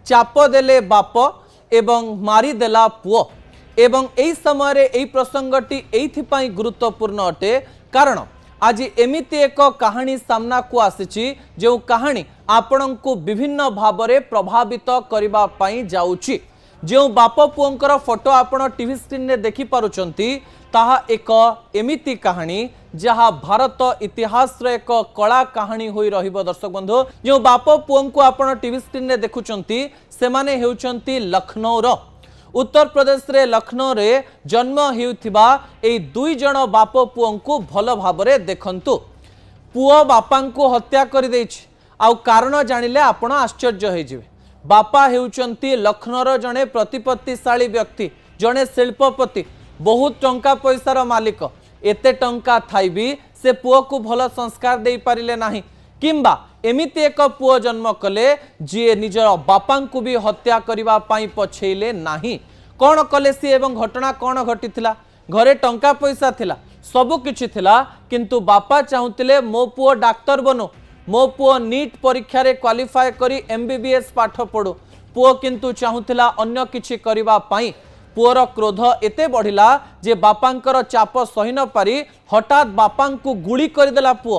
चाप देले बाप एवं मारिदेला पुओ एवं एई समय एई प्रसंगटी एइथिपाई गुरुत्वपूर्ण अटे कारण आज एमिति एक कहानी सामना को आसीची जो कहानी आपण को विभिन्न भाव में प्रभावित करबा पई जाउची। जो बाप पुओंकर फोटो आपण टीवी स्क्रीन रे देखि पारुचंती ताहा एक एमिति कहानी जहाँ भारत इतिहास रे एक कला कहानी होई रहिबो। दर्शक बंधु जो बाप पुओं को आपण टीवी स्क्रीन रे देखुचंती से माने हेउचंती लखनऊ रो उत्तर प्रदेश रे लखनऊ रे जन्म हेउथिबा एई दुई जण बाप पुओं को भल भाबरे देखंतु। पुओ बापा को हत्या कर देछि आउ कारण जानिले आपण आश्चर्य होई जिवे। बापा हेउचंती लखनऊर जड़े प्रतिपत्तिशाली व्यक्ति जड़े शिल्पपति बहुत टंका पैसार मालिक एते टंका थाई भी से पुओ को भल संस्कार दे पारिले नाही किंबा एमिति एक पुओ जन्म कले जी निजर बापा को भी हत्या करिबा पाई पछेले नाही। कौन कले सी एवं घटना कौन घटीथिला घरे टंका पैसा थिला सबु किछि थिला किंतु बापा चाहुतिले मो पुओ डाक्टर बनो मो पुओ नीट परीक्षा रे क्वालिफाई करी एमबीबीएस पाठ पढ़ु पुओ किंतु चाहुतिला अन्य किछि करिबा पाई। पुओर क्रोध एते बढ़िला जे बापांकर चाप सही न पारी हठात बापा को गुली करदेला पुओ।